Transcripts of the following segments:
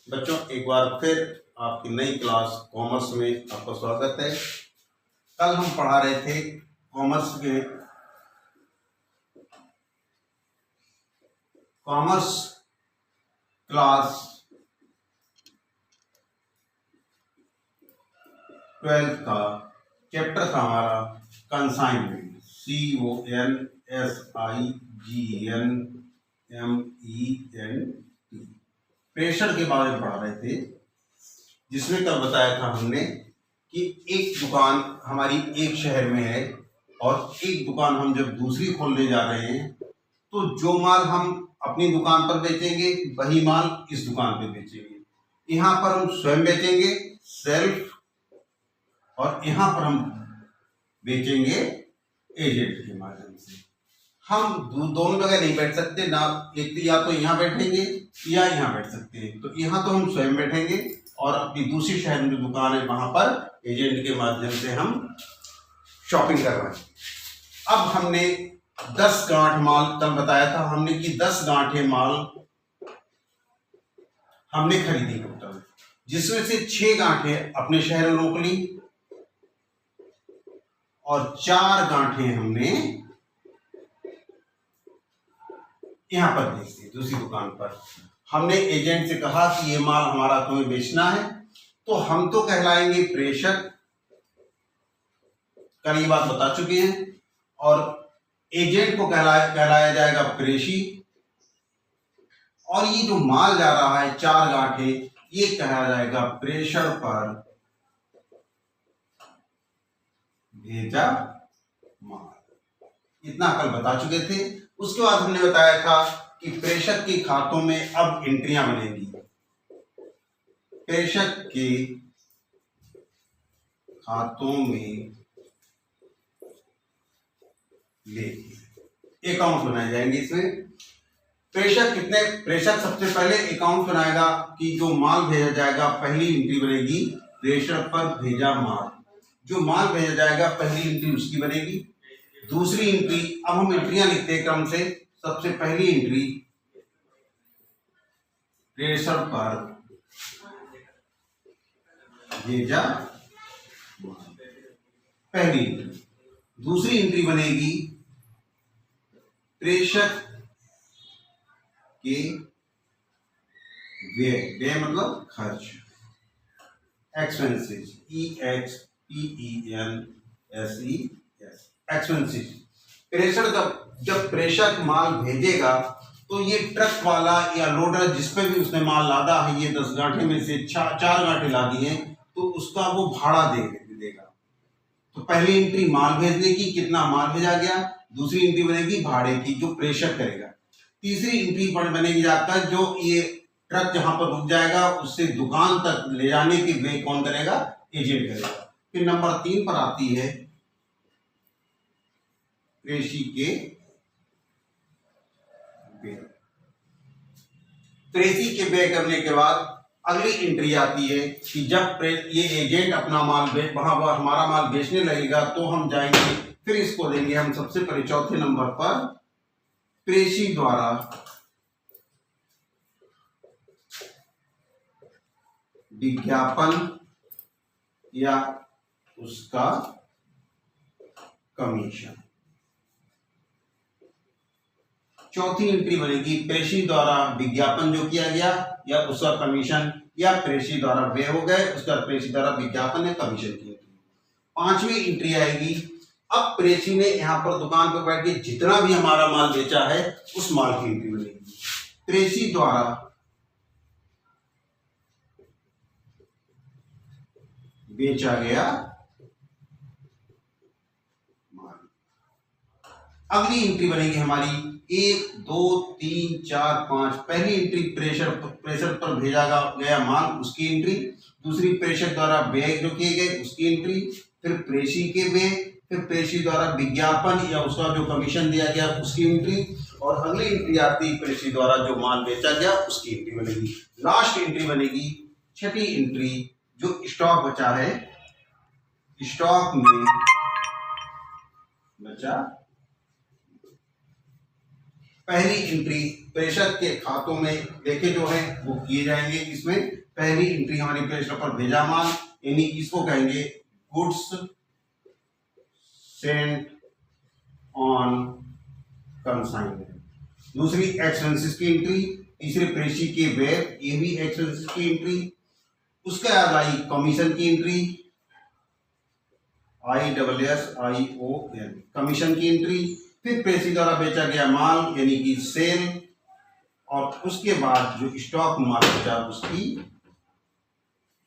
बच्चों, एक बार फिर आपकी नई क्लास कॉमर्स में आपका स्वागत है। कल हम पढ़ा रहे थे कॉमर्स क्लास 12 का चैप्टर था हमारा कंसाइनमेंट, CONSIGNMENT, प्रेषण के बारे में पढ़ा रहे थे, जिसमें कल बताया था हमने कि एक दुकान हमारी एक शहर में है और एक दुकान हम जब दूसरी खोलने जा रहे हैं तो जो माल हम अपनी दुकान पर बेचेंगे वही माल इस दुकान पे बेचेंगे। यहाँ पर हम स्वयं बेचेंगे सेल्फ, और यहाँ पर हम बेचेंगे एजेंट के माध्यम से। हम दोनों जगह नहीं बैठ सकते ना, एक या तो यहाँ बैठेंगे या यहाँ बैठ सकते हैं। तो यहाँ तो हम स्वयं बैठेंगे और अपनी दूसरी शहर में जो दुकान है वहां पर एजेंट के माध्यम से हम शॉपिंग कर रहे हैं। अब हमने 10 गांठ माल कल बताया था हमने कि 10 गांठें माल हमने खरीदी टोटल, जिसमें से 6 गांठें अपने शहर में रोक ली और 4 गांठें हमने यहां पर बेच दी दूसरी दुकान पर। हमने एजेंट से कहा कि ये माल हमारा तुम्हें बेचना है, तो हम तो कहलाएंगे प्रेषक, कल ये बात बता चुके हैं, और एजेंट को कहलाया जाएगा प्रेषी। और ये जो माल जा रहा है 4 गांठें, ये कहा जाएगा प्रेषण पर भेजा माल। इतना कल बता चुके थे। उसके बाद हमने बताया था कि प्रेषक के खातों में अब एंट्रियां बनेंगी। प्रेषक के खातों में अकाउंट बनाए जाएंगे। इसमें प्रेषक सबसे पहले अकाउंट बनाएगा कि जो माल भेजा जाएगा, पहली एंट्री बनेगी प्रेषण पर भेजा माल। जो माल भेजा जाएगा पहली एंट्री उसकी बनेगी। दूसरी एंट्री, अब हम एंट्रियां लिखते हैं क्रम से। सबसे पहली एंट्री प्रेषण पर भेजा माल, पहली एंट्री। दूसरी एंट्री बनेगी प्रेषक के व्यय मतलब खर्च, एक्सपेंसेस, EXPENSES, एक्सपेंसेस। प्रेषण जब प्रेषक माल भेजेगा तो ये ट्रक वाला या लोडर जिस पे भी उसने माल लादा है, ये 10 गांठे में से 4 गांठे लादी हैं, तो उसका वो भाड़ा देगा। तो पहली एंट्री माल भेजने की, कितना माल भेजा गया। दूसरी एंट्री बनेगी भाड़े की, जो प्रेषक करेगा। तीसरी एंट्री बनेगी जाकर जो ये ट्रक जहां पर रुक जाएगा उससे दुकान तक ले जाने की व्यय कौन करेगा, एजेंट करेगा। फिर नंबर 3 पर आती है प्रेषी के व्यय। प्रेषी के व्यय करने के बाद अगली एंट्री आती है कि जब ये एजेंट अपना माल वहां पर हमारा माल बेचने लगेगा तो हम जाएंगे, फिर इसको देंगे हम सबसे पहले चौथे नंबर पर प्रेषी द्वारा विज्ञापन या उसका कमीशन। चौथी एंट्री बनेगी प्रेषी द्वारा विज्ञापन जो किया गया या उसका कमीशन, या प्रेषी द्वारा व्यय हो गए, उसका प्रेषी द्वारा विज्ञापन या कमीशन की एंट्री। 5वीं एंट्री आएगी, अब प्रेषी ने यहाँ पर दुकान पर बैठ के जितना भी हमारा माल बेचा है उस माल की एंट्री बनेगी। प्रेषी द्वारा बेचा गया माल। अगली एंट्री बनेगी हमारी 1 2 3 4 5। पहली एंट्री प्रेषण पर भेजा गया माल, उसकी एंट्री। दूसरी प्रेषक द्वारा व्यय जो किए गए उसकी एंट्री। फिर प्रेषी के व्यय, फिर प्रेषी द्वारा विज्ञापन या उसका जो कमीशन दिया गया उसकी एंट्री, और अगली एंट्री आती प्रेषी द्वारा जो माल बेचा गया उसकी एंट्री बनेगी। लास्ट एंट्री बनेगी 6ठी एंट्री, जो स्टॉक बचा है, स्टॉक में बचा। पहली एंट्री प्रेषक के खातों में लेके जो है वो किए जाएंगे। इसमें पहली एंट्री हमारी प्रेषक पर भेजा माल, यानी इसको कहेंगे गुड्स सेंट ऑन कंसाइनमेंट। दूसरी एक्सपेंसेस की एंट्री, तीसरे प्रेषी के व्यय, ये भी एक्सपेंसेस की एंट्री। उसके बाद आई कमीशन की एंट्री, ISSION कमीशन की एंट्री। फिर प्रेषी द्वारा बेचा गया माल यानी कि सेल, और उसके बाद जो स्टॉक माल बचा उसकी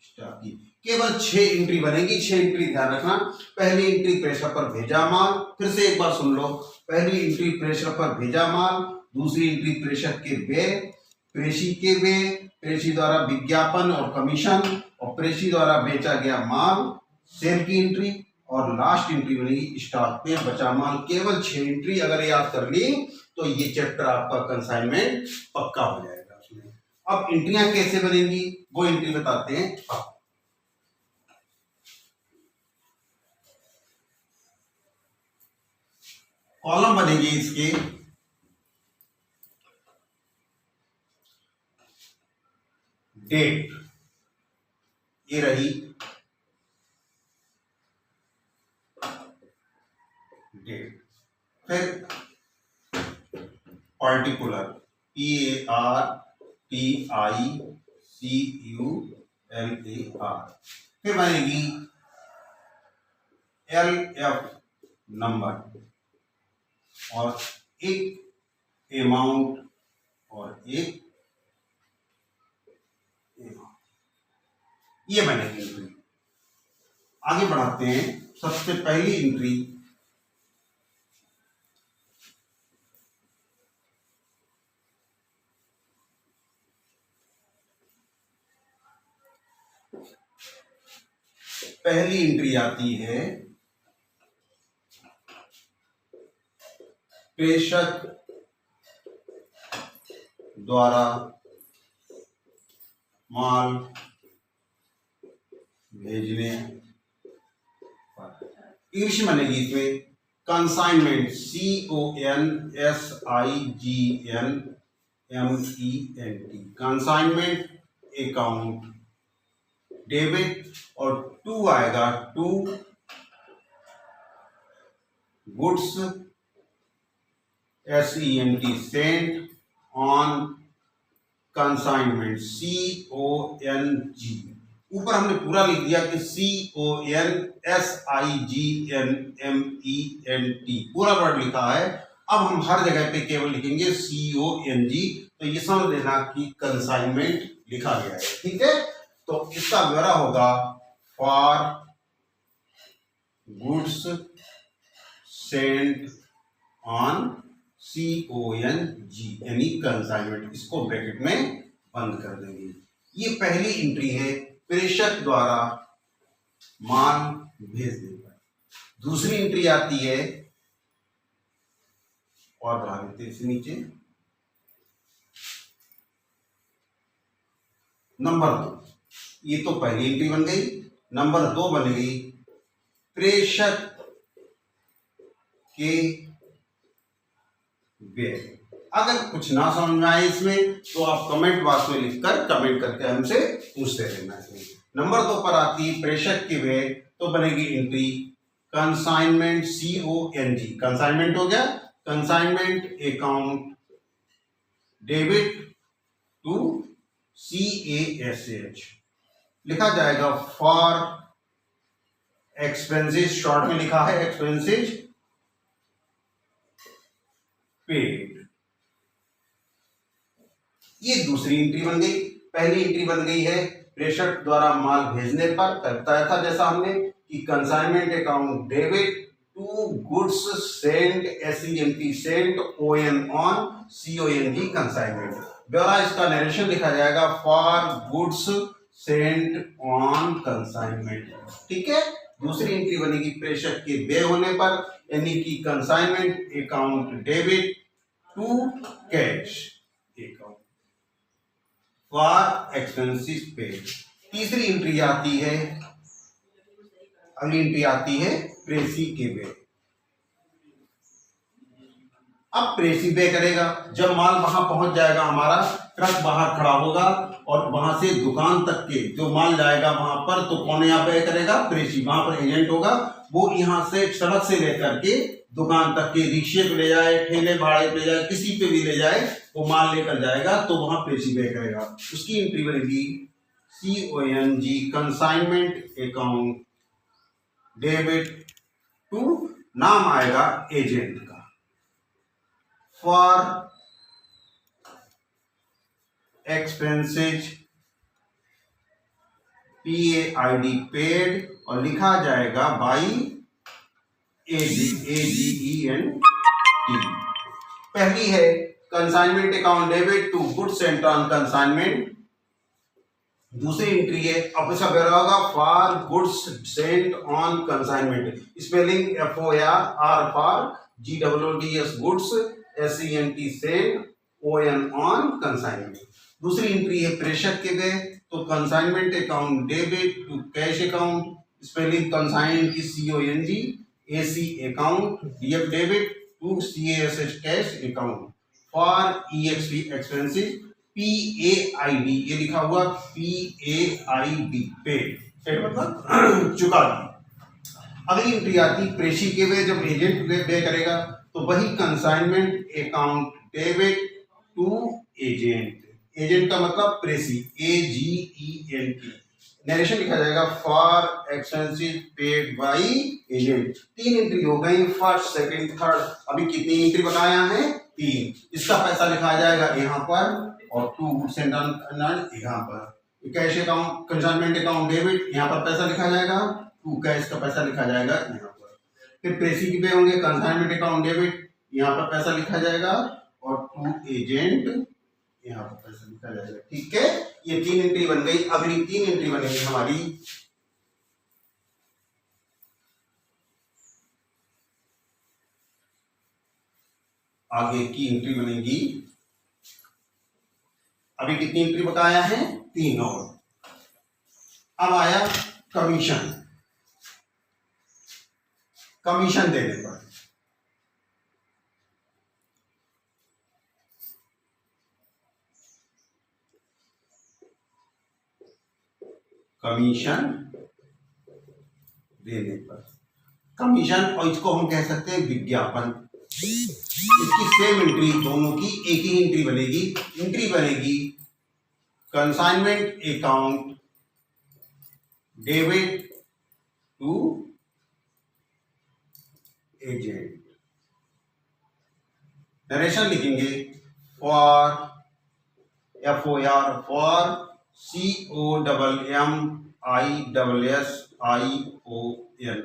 स्टॉक की। केवल 6 एंट्री बनेगी। 6 एंट्री ध्यान रखना। पहली एंट्री प्रेषक पर भेजा माल, फिर से एक बार सुन लो। पहली एंट्री प्रेषक पर भेजा माल, दूसरी एंट्री प्रेषक के व्यय, प्रेषी के व्यय, प्रेषी द्वारा विज्ञापन और कमीशन, और प्रेषी द्वारा बेचा गया माल सेल की एंट्री, और लास्ट एंट्री बनेगी स्टॉक में बचा माल। केवल 6 एंट्री अगर याद कर ली तो ये चैप्टर आपका कंसाइनमेंट पक्का हो जाएगा उसमें। अब एंट्रियां कैसे बनेंगी वो एंट्री बताते हैं। कॉलम बनेंगे इसके डेट, ये रही डेट, फिर पार्टिकुलर PARTICULAR, फिर बनेगी LF नंबर, और एक अमाउंट और एक अमाउंट, ये बनेगी एंट्री। आगे बढ़ाते हैं। सबसे पहली एंट्री आती है प्रेषक द्वारा माल भेजने पर। इंग्लिश बनेगी इसमें consignment, CONSIGNMENT, consignment account debit, और टू आएगा to goods SENT sent on consignment CONG। ऊपर हमने पूरा लिख दिया कि CONSIGNMENT पूरा वर्ड लिखा है। अब हम हर जगह पे केवल लिखेंगे CONG, तो ये समझ लेना कि कंसाइनमेंट लिखा गया है। ठीक है, तो इसका ब्यौरा होगा for goods sent on CONG यानी कंसाइनमेंट, इसको ब्रैकेट में बंद कर देंगे। ये पहली एंट्री है प्रेषक द्वारा माल भेजने पर। दूसरी एंट्री आती है, और बढ़ा देते हैं इसे नीचे, नंबर 2। ये तो पहली एंट्री बन गई। नंबर 2 बन गई प्रेषक के व्यय। अगर कुछ ना समझ में आए इसमें तो आप कमेंट बॉक्स में लिखकर कमेंट करके हमसे पूछते रहना। इसमें नंबर 2 पर आती प्रेषक के व्यय, तो बनेगी एंट्री कंसाइनमेंट CONG, कंसाइनमेंट हो गया, consignment account debit to CASH, लिखा जाएगा फॉर एक्सपेंसेस, शॉर्ट में लिखा है एक्सपेंसेस पेड। ये दूसरी एंट्री बन गई। पहली एंट्री बन गई है प्रेषक द्वारा माल भेजने पर, बताया था जैसा हमने कि consignment account debit to goods sent SENT sent ON on CONG consignment. ब्यौरा इसका नरेशन लिखा जाएगा for goods sent on consignment. ठीक है, दूसरी एंट्री बनेगी प्रेषक के व्यय होने पर, यानी कि consignment account debit to cash account for expenses paid. तीसरी एंट्री आती है, अगली एंट्री आती है प्रेषी के व्यय। अब प्रेसी पे करेगा, जब माल वहां पहुंच जाएगा, हमारा ट्रक बाहर खड़ा होगा और वहां से दुकान तक के जो माल जाएगा वहां पर, तो कौन यहाँ पे करेगा? प्रेसी। वहां पर एजेंट होगा, वो यहाँ से सड़क से लेकर के दुकान तक के रिक्शे पे ले जाए, ठेले भाड़े पे ले जाए, किसी पे भी ले जाए, वो माल लेकर जाएगा, तो वहां प्रेसी पे करेगा। उसकी एंट्री बनेगी CONG, consignment account debit to, नाम आएगा एजेंट का, फॉर एक्सपेंसेज PAID पेड, और लिखा जाएगा बाई AGENT। पहली है consignment account debit to goods sent on consignment. दूसरी एंट्री है, अब इसका ब्यौरा होगा for goods sent on consignment, spelling FOR for GOODS goods, SENT sent, ON on consignment. दूसरी एंट्री है प्रेषक के लिए, तो consignment account debit to cash account, spelling consign की CONG, AC account, DF debit to CASH cash account, for EXP expensive PAID, ये लिखा हुआ PAID पेड मतलब चुका दी। अगली एंट्री आती प्रेषी के वे, जब एजेंट पे करेगा तो वही consignment account debit to agent, agent का मतलब प्रेषी, AGENT। नरेशन लिखा जाएगा for expenses paid by agent. 3 entry हो गई, फर्स्ट, सेकंड, थर्ड। अभी कितनी एंट्री बनाया है? 3। इसका पैसा लिखा जाएगा यहाँ पर, और टू गुड्स एंड यहाँ पर। Cash account, consignment account debit, यहाँ पर पैसा लिखा जाएगा, टू कैश का पैसा लिखा जाएगा यहाँ पर। फिर प्रेसी की पे होंगे कंसाइनमेंट अकाउंट डेबिट, यहाँ पर पैसा लिखा जाएगा, और टू एजेंट यहाँ पर पैसा लिखा जाएगा। ठीक है, ये 3 एंट्री बन गई। अगली 3 एंट्री बनेगी हमारी आगे की एंट्री बनेगी। अभी कितनी एंट्री बताया है? 3 और। अब आया कमीशन, कमीशन देने पर कमीशन देने पर कमीशन, और इसको हम कह सकते हैं विज्ञापन। इसकी सेम एंट्री, दोनों की एक ही एंट्री बनेगी। एंट्री बनेगी consignment account debit to agent. Narration लिखेंगे for FOR for COMMISSION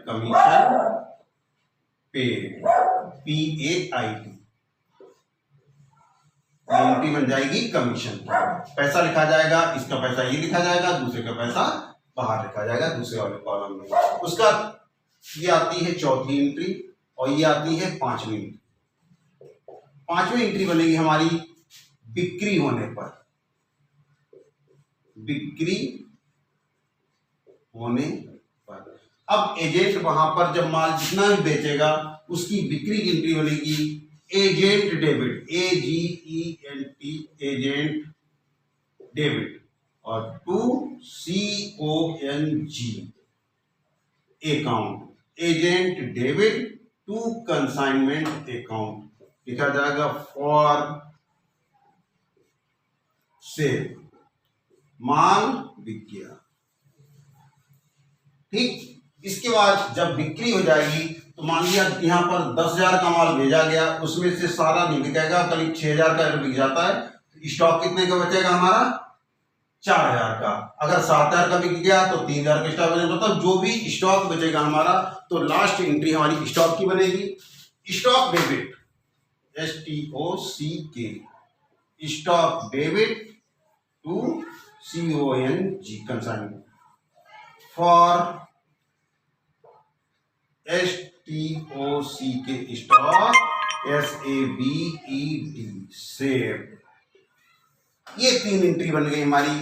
commission paid PAID। Entry बन जाएगी कमीशन। पैसा लिखा जाएगा, इसका पैसा ये लिखा जाएगा, दूसरे का पैसा बाहर लिखा जाएगा दूसरे वाले कॉलम में। उसका ये आती है चौथी एंट्री, और ये आती है 5वीं एंट्री। 5वीं एंट्री बनेगी हमारी बिक्री होने पर, बिक्री होने पर। अब एजेंट वहां पर जब माल जितना भी बेचेगा उसकी बिक्री की एंट्री बनेगी agent debit, AGENT agent debit, और to CONG account, agent debit to consignment account. लिखा जाएगा फॉर सेल, माल बिक गया। ठीक, इसके बाद जब बिक्री हो जाएगी तो मान लिया यहाँ पर 10,000 का माल भेजा गया, उसमें से सारा नहीं बिकेगा, करीब 6,000 का बिक जाता है। स्टॉक कितने का बचेगा हमारा? 4,000 का। अगर 7,000 का बिक गया तो 3,000 का स्टॉक बचेगा। मतलब जो भी स्टॉक बचेगा हमारा, तो लास्ट एंट्री हमारी स्टॉक की बनेगी stock debit, STOCK, stock debit to CONG consignment, for STOCK stock, SABED save. ये 3 एंट्री बन गई हमारी।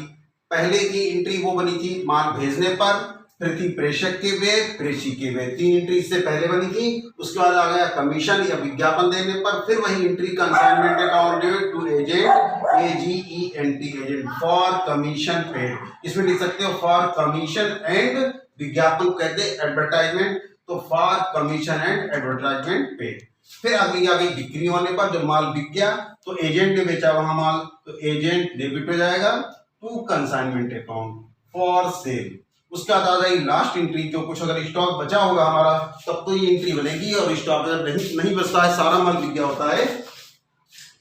पहले की एंट्री वो बनी थी माल भेजने पर, फिर थी प्रेषक के व्यय, प्रेषी के व्यय, 3 एंट्री इससे पहले बनी थी। उसके बाद आ गया कमीशन या विज्ञापन देने पर, फिर वही entry consignment account debit to agent, AGENT agent, for commission paid. इसमें लिख सकते हो फॉर कमीशन एंड विज्ञापन कहते एडवर्टाइजमेंट, तो for commission and advertisement paid. फिर अगली आ गई बिक्री होने पर, जब माल बिक गया तो एजेंट ने बेचा वहां माल, तो एजेंट डेबिट हो जाएगा to consignment account for sale. उसका बाद आ जाएगी लास्ट एंट्री, जो कुछ अगर स्टॉक बचा होगा हमारा तब तो ये एंट्री बनेगी, और स्टॉक अगर नहीं बचता है, सारा माल बिक गया होता है,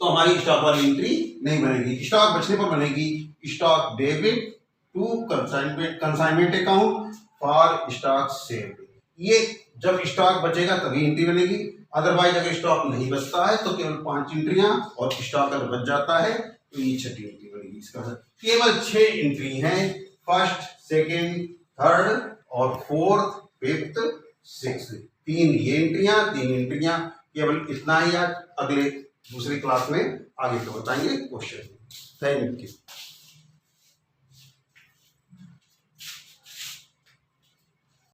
तो हमारी स्टॉक वाली एंट्री नहीं बनेगी। स्टॉक बचने पर बनेगी stock debit to consignment account for stock sale. ये जब स्टॉक बचेगा तभी एंट्री बनेगी, अदरवाइज अगर स्टॉक नहीं बचता है तो केवल 5 एंट्रियां, और स्टॉक अगर बच जाता है तो ये 6ठी एंट्री बनेगी। इसका केवल 6 एंट्री हैं, फर्स्ट, सेकेंड, थर्ड और फोर्थ, फिफ्थ, सिक्स्थ। 3 ये एंट्रियां, 3 एंट्रियां, केवल इतना ही। आज अगले दूसरी क्लास में आगे तो बताएंगे क्वेश्चन। Thank you.